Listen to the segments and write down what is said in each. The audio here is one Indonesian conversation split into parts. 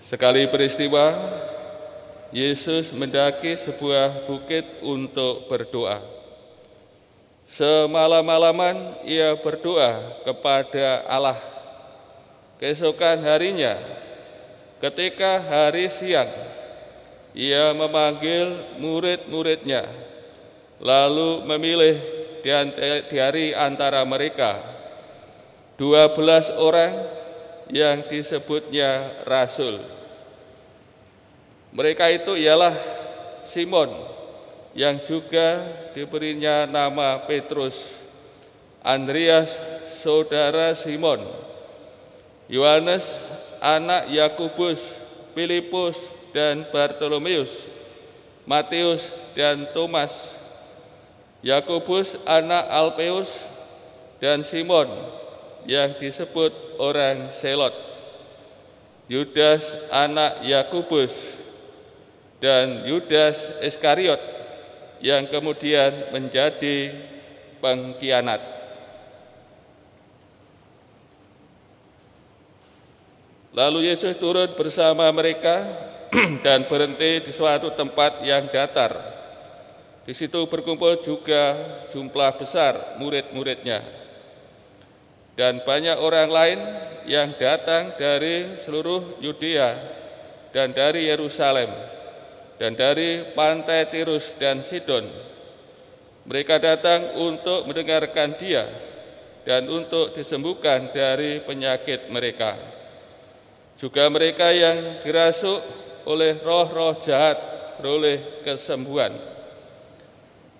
Sekali peristiwa, Yesus mendaki sebuah bukit untuk berdoa. Semalam-malaman ia berdoa kepada Allah. Keesokan harinya, ketika hari siang, ia memanggil murid-muridnya, lalu memilih dari antara mereka 12 orang yang disebutnya rasul. Mereka itu ialah Simon, yang juga diberinya nama Petrus, Andreas saudara Simon, Yohanes anak Yakobus, Filipus dan Bartolomeus, Matius dan Thomas, Yakobus anak Alpeus dan Simon yang disebut orang Selot, Yudas anak Yakobus, dan Yudas Iskariot yang kemudian menjadi pengkhianat. Lalu Yesus turun bersama mereka dan berhenti di suatu tempat yang datar. Di situ berkumpul juga jumlah besar murid-muridnya dan banyak orang lain yang datang dari seluruh Yudea dan dari Yerusalem dan dari pantai Tirus dan Sidon. Mereka datang untuk mendengarkan Dia dan untuk disembuhkan dari penyakit mereka. Juga mereka yang dirasuk oleh roh-roh jahat beroleh kesembuhan.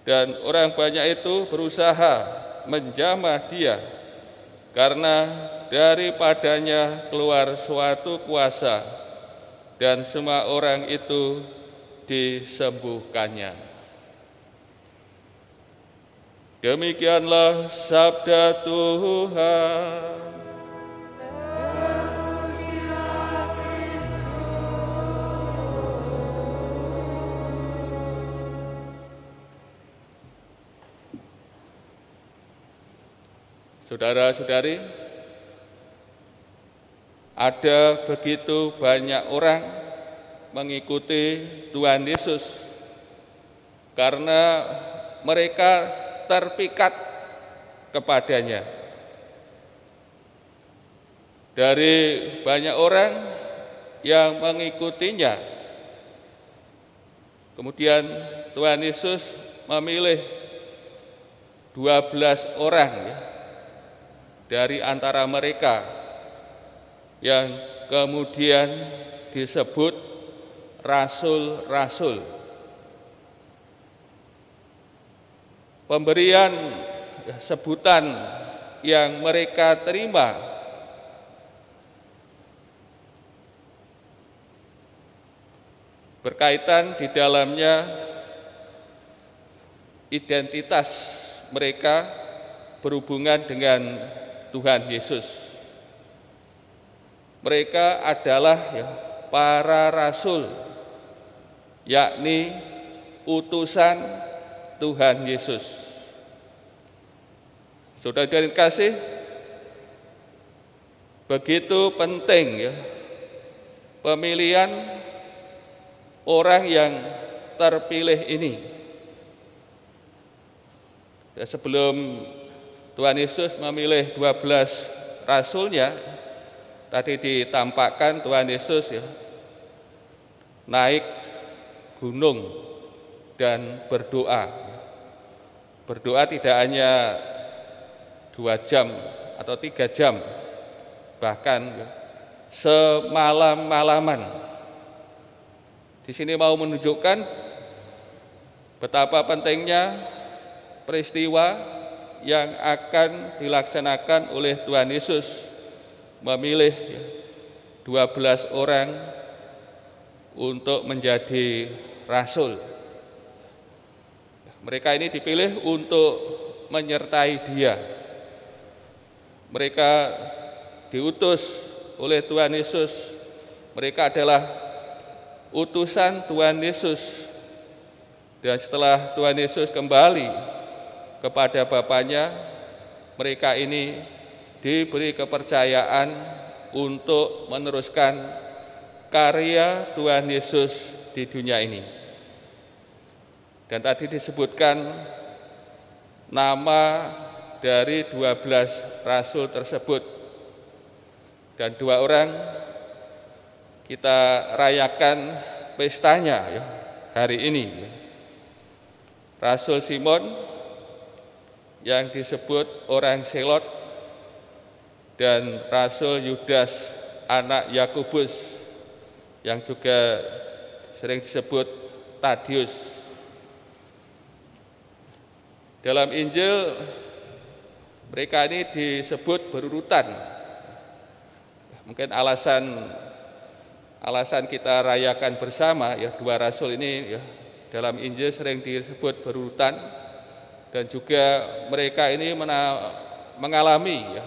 Dan orang banyak itu berusaha menjamah Dia, karena daripadanya keluar suatu kuasa, dan semua orang itu disembuhkannya. Demikianlah sabda Tuhan. Saudara-saudari, ada begitu banyak orang mengikuti Tuhan Yesus karena mereka terpikat kepadanya. Dari banyak orang yang mengikutinya, kemudian Tuhan Yesus memilih 12 orang dari antara mereka yang kemudian disebut rasul-rasul. Pemberian sebutan yang mereka terima berkaitan di dalamnya identitas mereka berhubungan dengan Tuhan Yesus. Mereka adalah para rasul, yakni utusan Tuhan Yesus. Saudara-saudari kasih, begitu penting pemilihan orang yang terpilih ini. Sebelum Tuhan Yesus memilih 12 rasulnya, tadi ditampakkan Tuhan Yesus naik gunung dan berdoa. Berdoa tidak hanya 2 jam atau 3 jam, bahkan semalam-malaman. Di sini mau menunjukkan betapa pentingnya peristiwa yang akan dilaksanakan oleh Tuhan Yesus, memilih 12 orang untuk menjadi rasul. Mereka ini dipilih untuk menyertai Dia. Mereka diutus oleh Tuhan Yesus. Mereka adalah utusan Tuhan Yesus. Dan setelah Tuhan Yesus kembali kepada Bapaknya, mereka ini diberi kepercayaan untuk meneruskan karya Tuhan Yesus di dunia ini. Dan tadi disebutkan nama dari 12 rasul tersebut. Dan 2 orang kita rayakan pestanya ya, hari ini. Rasul Simon yang disebut orang Selot dan Rasul Yudas anak Yakobus yang juga sering disebut Tadius. Dalam Injil mereka ini disebut berurutan. Mungkin alasan kita rayakan bersama ya 2 rasul ini ya, dalam Injil sering disebut berurutan, dan juga mereka ini mengalami ya,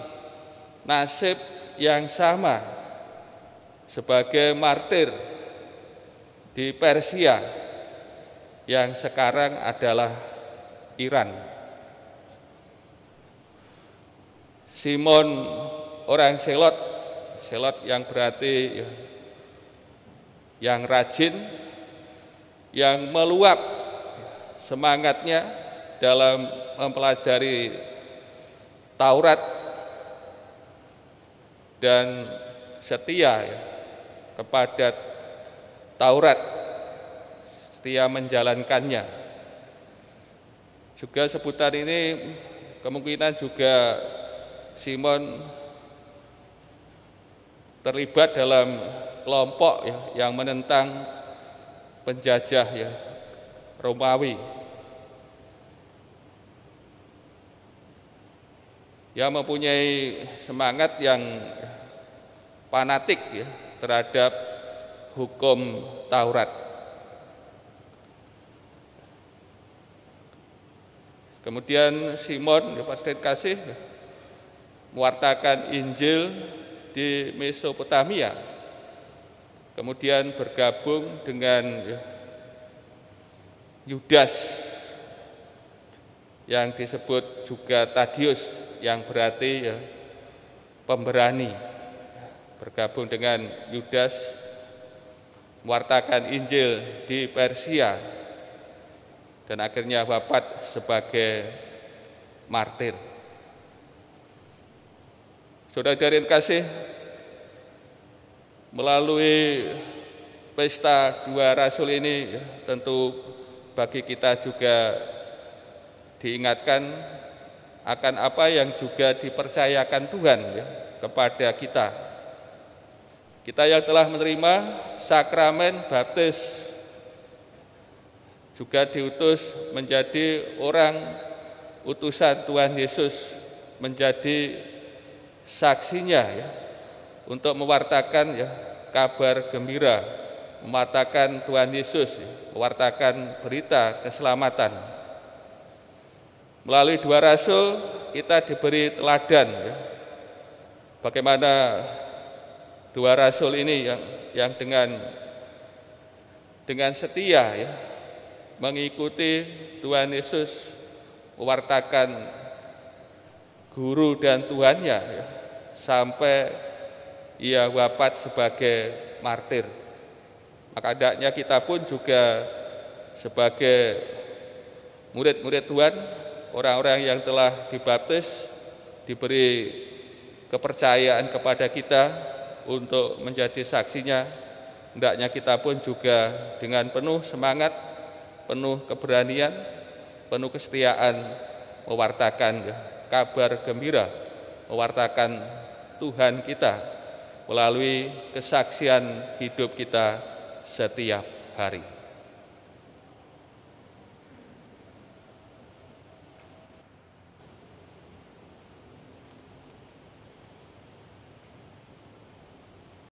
nasib yang sama sebagai martir di Persia yang sekarang adalah Iran. Simon orang Selot yang berarti ya, yang rajin, yang meluap semangatnya dalam mempelajari Taurat dan setia ya, kepada Taurat, setia menjalankannya. Juga seputar ini kemungkinan juga Simon terlibat dalam kelompok ya, yang menentang penjajah ya, Romawi, yang mempunyai semangat yang fanatik ya, terhadap hukum Taurat. Kemudian Simon ya, pasti kasih ya, mewartakan Injil di Mesopotamia, kemudian bergabung dengan ya, Yudas yang disebut juga Tadius yang berarti ya, pemberani, bergabung dengan Yudas mewartakan Injil di Persia dan akhirnya wafat sebagai martir. Saudara-saudari yang kasih, melalui pesta 2 rasul ini ya, tentu bagi kita juga diingatkan akan apa yang juga dipercayakan Tuhan ya, kepada kita. Kita yang telah menerima sakramen baptis juga diutus menjadi orang utusan Tuhan Yesus, menjadi saksinya ya, untuk mewartakan ya, kabar gembira, mewartakan Tuhan Yesus, ya, mewartakan berita keselamatan. Melalui 2 rasul kita diberi teladan ya, bagaimana 2 rasul ini yang dengan setia ya, mengikuti Tuhan Yesus, mewartakan guru dan Tuhannya ya, sampai ia wafat sebagai martir. Maka hendaknya kita pun juga sebagai murid-murid Tuhan, orang-orang yang telah dibaptis, diberi kepercayaan kepada kita untuk menjadi saksinya, hendaknya kita pun juga dengan penuh semangat, penuh keberanian, penuh kesetiaan mewartakan kabar gembira, mewartakan Tuhan kita melalui kesaksian hidup kita setiap hari.